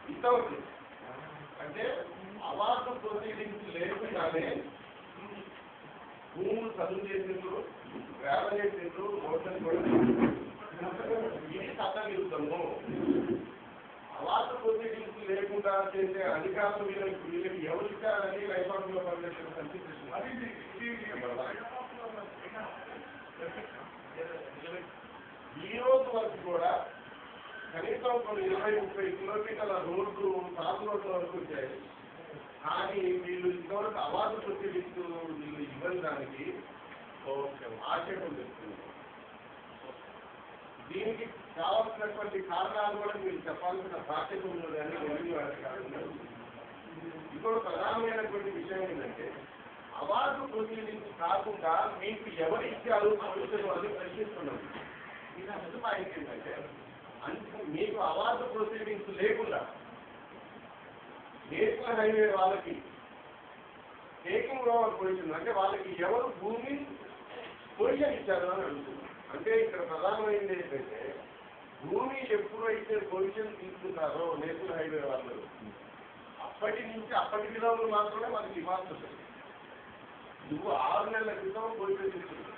Without అంటే award proceedings లేకుండానే భూములు చదువు చేసిండ్రు, వేల చేసిండ్రు, ఓట్లను కూడా ఇది చట్ట విరుద్ధము. అవార్డు ప్రొసీడింగ్స్ లేకుండా చేసే అధికారులు వీళ్ళకి ఎవరు ఇచ్చారని రైతాంగంలో పనిచేసిన కనిపిస్తుంది. ఈ రోజు వరకు కూడా కనీసం కొన్ని 20-30 కిలోమీటర్ల రోడ్లు తాగు రోడ్ల వరకు వచ్చాయి. కానీ వీళ్ళు ఇంతవరకు అవార్డు ప్రొసీడింగ్స్ వీళ్ళు ఇవ్వని దానికి ఆక్షేపం చేస్తున్నారు. దీనికి కావాల్సినటువంటి కారణాలు కూడా మీరు చెప్పాల్సిన బాధ్యత ఉన్నదని రెవెన్యూ అధికారులు. ఇంకొక ప్రధానమైనటువంటి విషయం ఏంటంటే అవార్డు ప్రొసీడింగ్స్ కాకుండా మీకు ఎవరు ఇచ్చారు అని ప్రశ్నిస్తున్నాం. ఇది అసలు పాయింట్ ఏంటంటే మీకు అవార్డు ప్రొసీడింగ్స్ లేకుండా నేషనల్ హైవే వాళ్ళకి టేకింగ్ ఓవర్ పొజిషన్ అంటే వాళ్ళకి ఎవరు భూమి పొజిషన్ ఇచ్చారు అని అడుగుతున్నారు. అంటే ఇక్కడ ప్రధానమైనది ఏంటంటే భూమి ఎప్పుడైతే పొజిషన్ తీసుకున్నారో నేషనల్ హైవే వాళ్ళు అప్పటి నుంచి అప్పటి విలువలు మాత్రమే మనకి డిమాండ్ వస్తుంది. నువ్వు 6 నెలల క్రితం పొజిషన్ తీసుకున్నావు,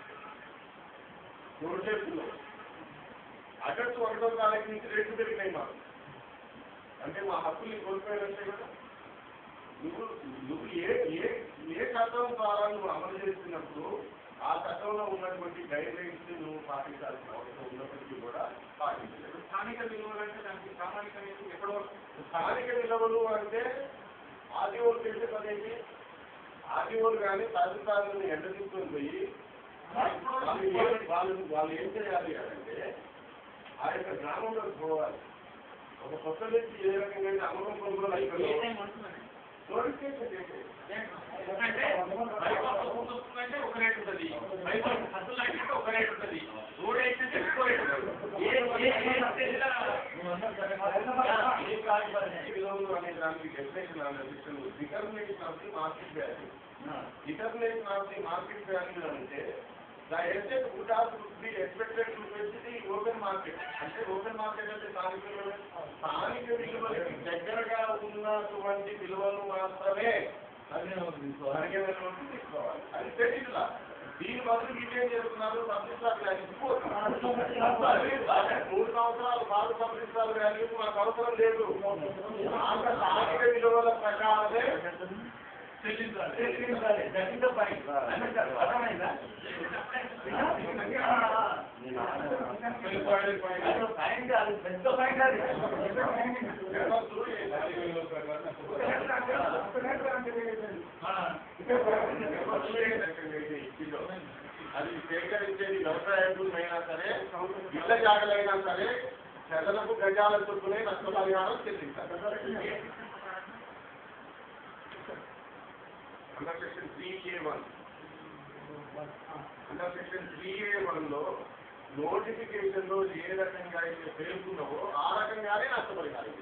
ఆగస్టు 1వ తారీఖు నుంచి రేట్లు పెరిగినాయి మాకు. అంటే మా హక్కుల్ని కోల్పోయారంటే కదా. నువ్వు ఏ చట్టం ద్వారా నువ్వు అమలు చేస్తున్నప్పుడు ఆ చట్టంలో ఉన్నటువంటి గైడ్ లైన్స్ నువ్వు పాటించాల్సిన అవసరం ఉన్నప్పటికీ కూడా పాటించలేదు. స్థానిక విలువలు అంటే దానికి ప్రామాణికమైన ఎక్కడో స్థానిక విలువలు అంటే ఆర్డీఓలు చేసే పదేంటి, ఆర్డీఓలు కానీ తహసీల్దారులను ఎండ తీసుకొని పోయి వాళ్ళు ఏం చేయాలి అంటే ఆ యొక్క గ్రామంలో పోవాలి. ఒక కొత్త వ్యక్తి ఏ రకంగా అమలు పొందాలి అంటే ఒక రేటు ఉంటుంది, హద్దులు అంటే ఒక రేటు ఉంటుంది, రోడ్ అయితే ఎక్కువ రేటు ఉంటుంది. అనే దానికి definition determination of the market value. Determination of the market value అంటే the asset would have to be expected to fetch the open market. అంటే ఓపెన్ మార్కెట్ అంటే స్థానిక విలువలకి దగ్గరగా ఉన్నటువంటి విలువలు మాత్రమే తీసుకోవాలి. అది తెలియదులా. దీని బదులు మీకేం చేస్తున్నారు, సబ్సిడీ వాల్యూ 3 సంవత్సరాలు 4 సబ్సిడీ వాల్యూ మాకు అవసరం లేదు. స్థానిక విలువల ప్రకారమే చెల్లించాలి. అర్థమైందా? అది సేకరించేది వ్యవసాయ భూమైనా సరే, ఇళ్ల జాగలైనా సరే, చెదలకు గజాల చొప్పునే నష్టపరిహారం చెల్లించాలి. Under section 3A1 లో నోటిఫికేషన్ లో ఏ రకంగా అయితే పేర్కొన్నావో ఆ రకంగానే నష్టపరిహారం.